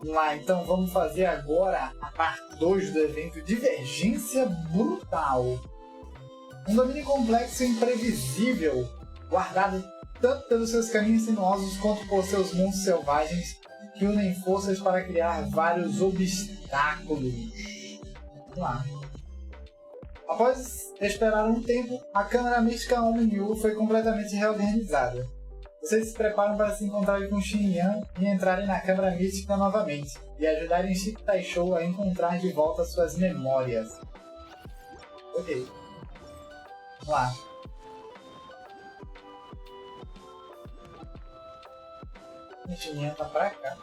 Lá, então vamos fazer agora a parte 2 do evento Divergência Brutal. Um domínio complexo e imprevisível, guardado tanto pelos seus caminhos sinuosos quanto por seus mundos selvagens, que unem forças para criar vários obstáculos. Vamos lá. Após esperar um tempo, a câmara mística Omniu foi completamente reorganizada. Vocês se preparam para se encontrarem com Xinyan e entrarem na câmara mística novamente, e ajudarem Shiki Taishou a encontrar de volta suas memórias. Ok. Vamos lá. O Xinyan tá pra cá.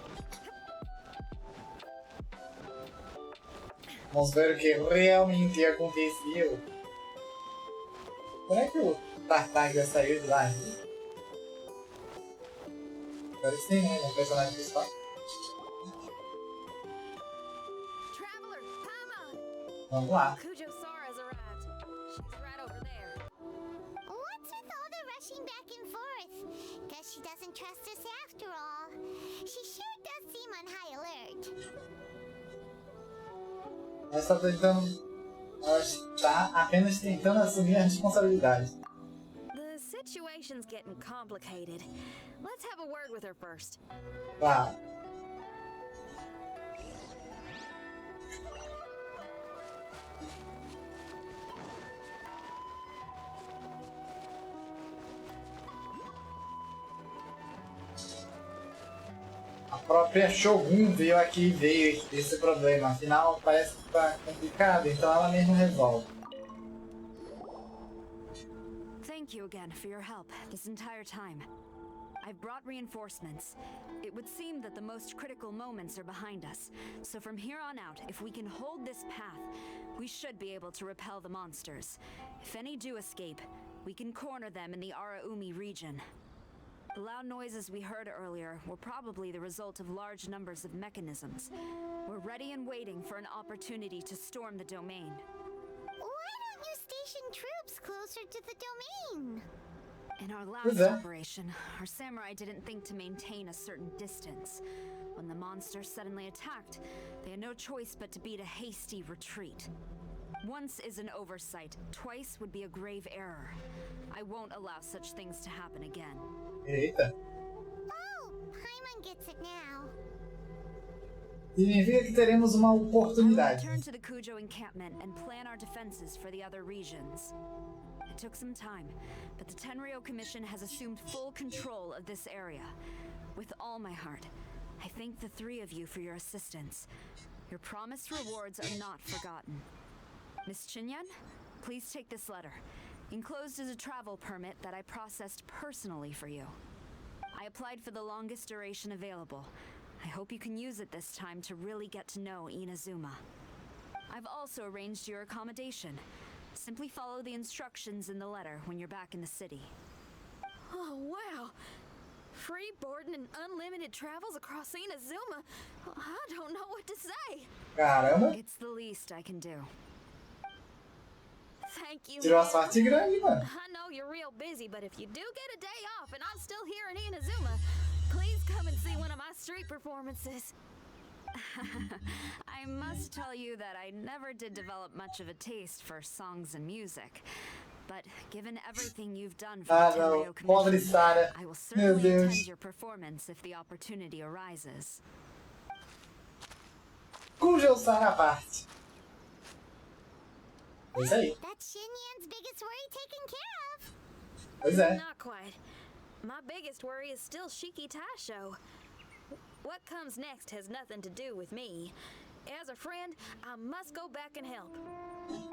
Vamos ver o que realmente aconteceu. Como é que o Tartaga saiu de lá? Agora sim, né? Um personagem principal. Vamos lá. Ela está tentando. Ela está apenas tentando assumir a responsabilidade. The situation's getting complicated. Let's have a word with her first. Tá. A própria Shogun veio aqui e veio esse problema. Afinal, parece que tá complicado, então ela mesma resolve. Thank you again for your help this entire time. I've brought reinforcements. It would seem that the most critical moments are behind us. So from here on out, if we can hold this path, we should be able to repel the monsters. If any do escape, we can corner them in the Araumi region. The loud noises we heard earlier were probably the result of large numbers of mechanisms. We're ready and waiting for an opportunity to storm the domain. Why don't you station troops closer to the domain? In our last operation, our samurai didn't think to maintain a certain distance. When the monsters suddenly attacked, they had no choice but to beat a hasty retreat. Once is an oversight, twice would be a grave error. I won't allow such things to happen again. Eita. Oh, Paimon gets it now. Significa que teremos uma oportunidade. Return to the Kujo encampment and plan our defenses for the other regions. It took some time, but the Tenryo Commission has assumed full control of this area. With all my heart, I thank the three of you for your assistance. Your promised rewards are not forgotten. Miss Chinyan, please take this letter. Enclosed is a travel permit that I processed personally for you. I applied for the longest duration available. I hope you can use it this time to really get to know Inazuma. I've also arranged your accommodation. Simply follow the instructions in the letter when you're back in the city. Oh, wow! Free boarding and unlimited travels across Inazuma? I don't know what to say. Caramba! It's the least I can do. Thank you. Tirou a sorte grande, mano. I know you're real busy, but if you do get a day off and I'm still here in Inazuma, please come and see one of my street performances. I must tell you that I never did develop much of a taste for songs and music. But given everything you've done for the Tenryo Commission, I will certainly attend your performance if the opportunity arises. Kujo Sara à parte. Pois aí. That's Xinyan's biggest worry taken care of. Pois é. Not quite. My biggest worry is still Shiki Taisho. What comes next has nothing to do with me. As a friend, I must go back and help.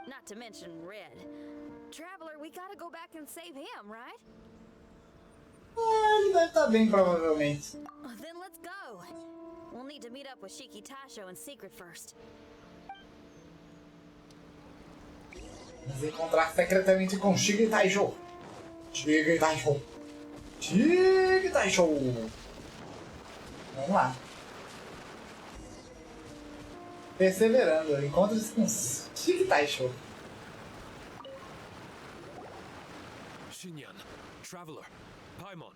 Not to mention Red. Traveler, we gotta go back and save him, right? Ele deve estar bem, provavelmente. Then let's go. We'll need to meet up with Shiki Taisho in secret first. Vamos encontrar secretamente com Shiki Taisho. Shiki Taisho. Shiki Taisho. Vamos lá. Perseverando, encontre-se com Shiki Taisho. Xinyan, Traveler, Paimon.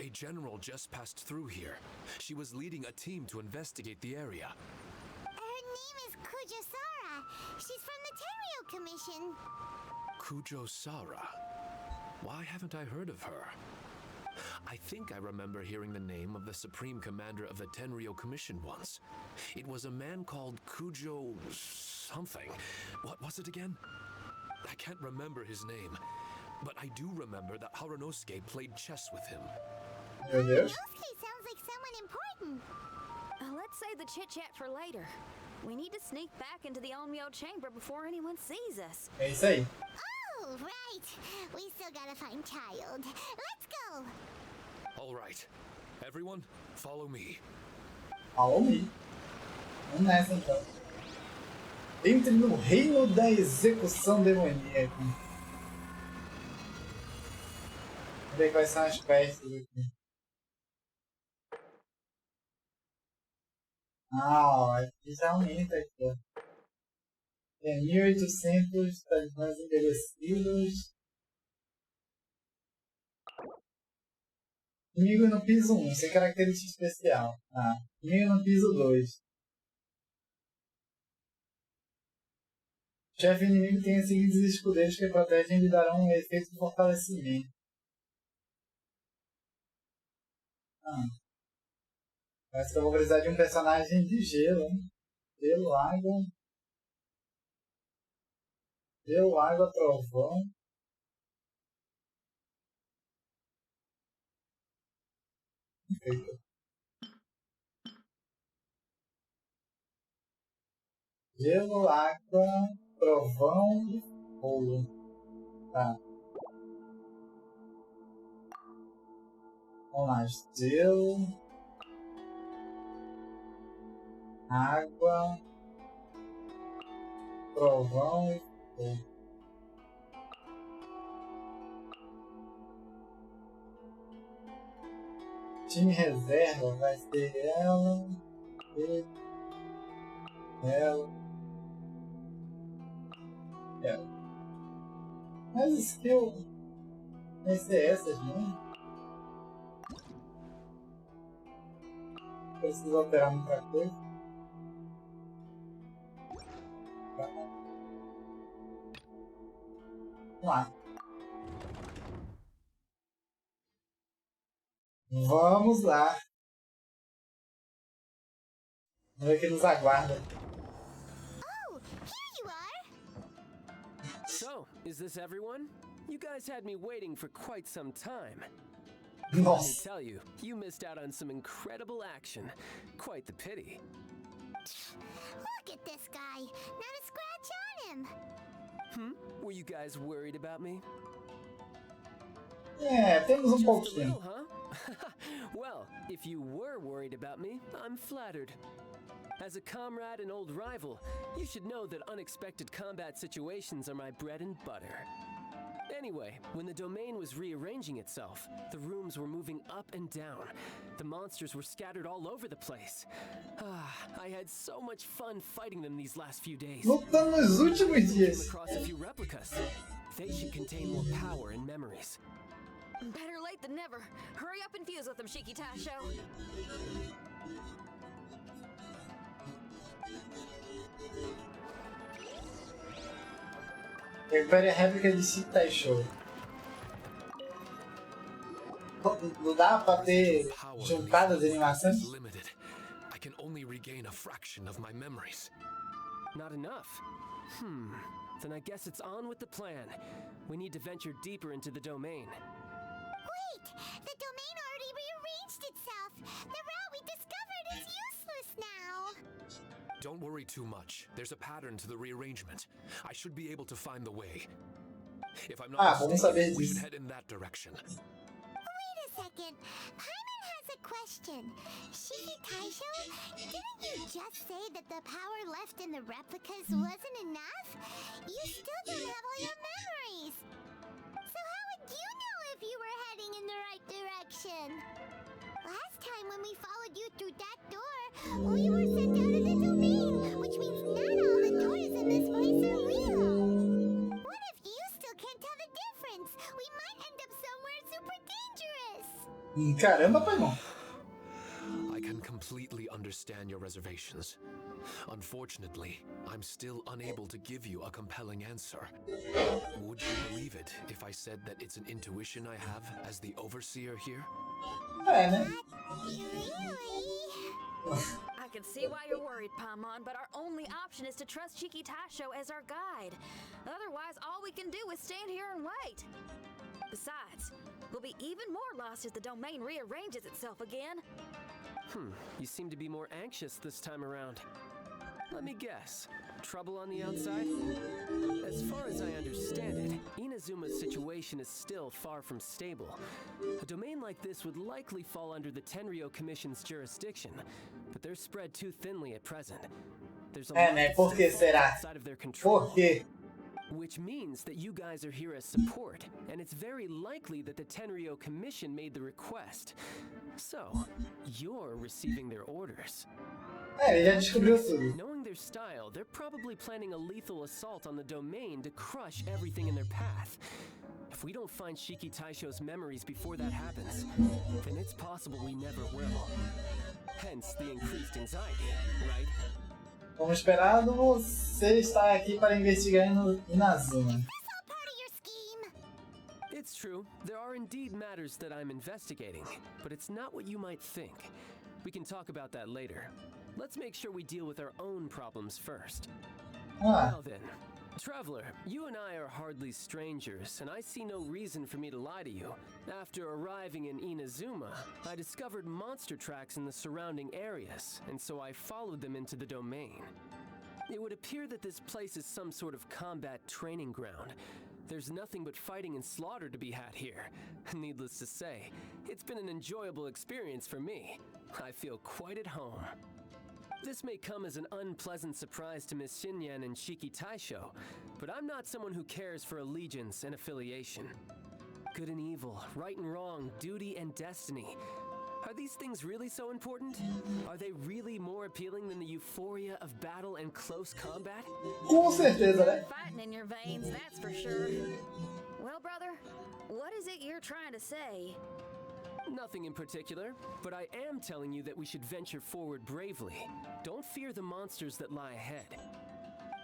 A general just passed through here. She was leading a team to investigate the area. Her name is Kujosara. She's from the Tenryo Commission. Kujosara. Why haven't I heard of her? I think I remember hearing the name of the Supreme Commander of the Tenryo Commission once. It was a man called Kujo something. What was it again? I can't remember his name, but I do remember that Harunosuke played chess with him. Meu Deus. Yosuke sounds like someone important. Let's save the chit-chat for later. We need to sneak back into the Onmyo chamber before anyone sees us. É isso aí. Oh, right. We still gotta find Child. Let's go. All right. Everyone, follow me. Follow me. Vamos nessa então. Entre no reino da execução demoníaca. Vamos ver quais são as quests aqui. Ó, aqui já aumenta aqui, ó. Tem 1.800 talismãs envelhecidos. Inimigo no piso 1, sem característica especial. Ah, inimigo no piso 2. O chefe inimigo tem os seguintes escudeiros que protegem e lhe darão um efeito de fortalecimento. Parece que eu vou precisar de um personagem de gelo, hein? Gelo, água. Gelo, água, trovão. Perfeito. Gelo, água, trovão e fogo. Tá. Vamos lá. Gelo, água, trovão e fogo. Time reserva vai ser ela, ele, ela, ela. Mas skill vai ser essas, né? Preciso alterar muita coisa. Vamos lá. Vamos lá. Vamos ver o que nos aguarda. Oh, here you are. So, is this everyone? You guys had me waiting for quite some time. Let me Nossa. tell you, you missed out on some incredible action. Quite the pity. Look at this guy. Not a scratch on him. Were you guys worried about me? É, temos Just a pouquinho. little, huh? Well, if you were worried about me, I'm flattered. As a comrade and old rival, you should know that unexpected combat situations are my bread and butter. Anyway, when the domain was rearranging itself, the rooms were moving up and down. The monsters were scattered all over the place. I had so much fun fighting them these last few days. Lutando nos últimos Came dias. across a few replicas. They should contain more power and memories. Better late than never. Hurry up and fuse with them, Shiki Tasho. Recupere a réplica de Chita Show. Não dá pra ter juntado as animações? Limited. I can only regain a fraction of my memories. Not enough. Then I guess it's on with the plan. We need to venture deeper into the domain. Wait, the domain already rearranged itself. The route we discovered is useless now. Don't worry too much. There's a pattern to the rearrangement. I should be able to find the way. If I'm not vamos saber mistaken, we should disso. head in that direction. Wait a second. Paimon has a question. Shiki Taisho, didn't you just say that the power left in the replicas wasn't enough? You still don't have all your memories. So how would you know if you were heading in the right direction? Last time when we followed you through that door, we were sent out of the domain, which means not all the doors in this place are real. What if you still can't tell the difference? We might end up somewhere super dangerous. Caramba, Paimon. I can completely understand your reservations. Unfortunately, I'm still unable to give you a compelling answer. Would you believe it if I said that it's an intuition I have as the overseer here? É, né? I can see why you're worried, Paimon, but our only option is to trust Shiki Taisho as our guide. Otherwise, all we can do is stand here and wait. Besides, we'll be even more lost if the domain rearranges itself again. You seem to be more anxious this time around. Let me guess. Trouble on the outside? As far as I understand it, Inazuma's situation is still far from stable. A domain like this would likely fall under the Tenryou Commission's jurisdiction, but they're spread too thinly at present. There's a lot né? Por que será? outside of their control. Por quê? Which means that you guys are here as support, and it's very likely that the Tenryou Commission made the request. So, you're receiving their orders. É, ele já descobriu tudo. Knowing their style, they're probably planning a lethal assault on the domain to crush everything in their path. If we don't find Shiki Taisho's memories before that happens, then it's possible we never will. Hence the increased anxiety, right? Como esperado, você está aqui para investigar Inazuma. It's true, there are indeed matters that I'm investigating, but it's not what you might think. We can talk about that later. Let's make sure we deal with our own problems first. Now then, Traveler, you and I are hardly strangers, and I see no reason for me to lie to you. After arriving in Inazuma, I discovered monster tracks in the surrounding areas, and so I followed them into the domain. It would appear that this place is some sort of combat training ground. There's nothing but fighting and slaughter to be had here. Needless to say, it's been an enjoyable experience for me. I feel quite at home. This may come as an unpleasant surprise to Miss Xinyan and Shiki Taisho, but I'm not someone who cares for allegiance and affiliation. Good and evil, right and wrong, duty and destiny. Are these things really so important? Are they really more appealing than the euphoria of battle and close combat? Com certeza, né? Fighting in your veins, that's for sure. Well, brother, what is it you're trying to say? Nothing in particular, but I am telling you that we should venture forward bravely. Don't fear the monsters that lie ahead.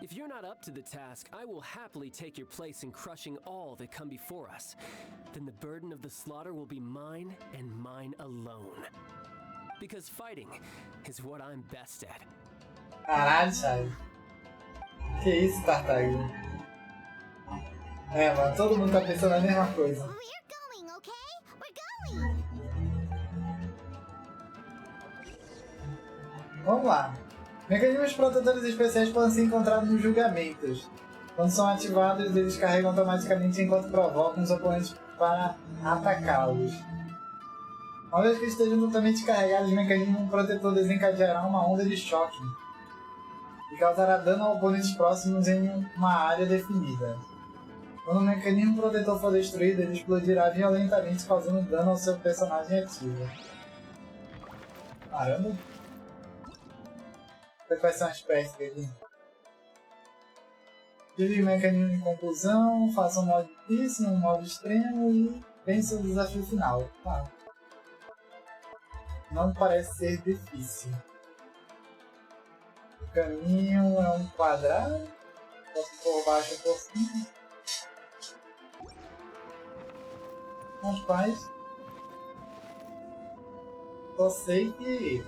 If you're not up to the task, I will happily take your place in crushing all that come before us. Then the burden of the slaughter will be mine and mine alone. Because fighting is what I'm best at. Caralho, Thiago. Que isso, Tartaruga? É, mano, todo mundo tá pensando a mesma coisa. We're going, okay? We're going! Vamos lá. Mecanismos protetores especiais podem ser encontrados nos julgamentos. Quando são ativados, eles carregam automaticamente enquanto provocam os oponentes para atacá-los. Uma vez que estejam totalmente carregados, o mecanismo protetor desencadeará uma onda de choque e causará dano a oponentes próximos em uma área definida. Quando o mecanismo protetor for destruído, ele explodirá violentamente, causando dano ao seu personagem ativo. Caramba! Quais são as peças aqui? Tive um mecanismo de conclusão, faça um modo difícil, um modo extremo e vence o desafio final. Tá. Não parece ser difícil. O caminho é um quadrado. Posso por baixo e por cima. Os pais. Só sei que